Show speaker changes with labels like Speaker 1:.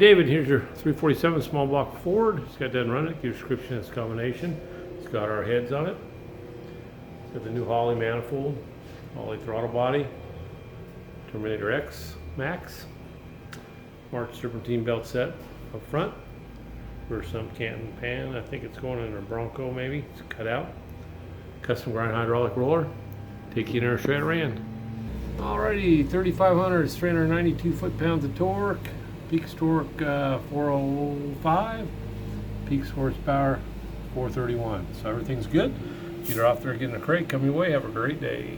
Speaker 1: David, here's your 347 small block Ford. It's got that run it, give description of this combination. It's got our heads on it. It's got the new Holley manifold, Holley throttle body, Terminator X Max, March serpentine belt set up front. For some Canton pan, I think it's going in a Bronco maybe, it's cut out. Custom grind hydraulic roller, take you in our straight ran. Alrighty, 3500, 392 foot-pounds of torque, peak torque 405, peak horsepower 431. So everything's good. Get her off there getting a crate, come your way, have a great day.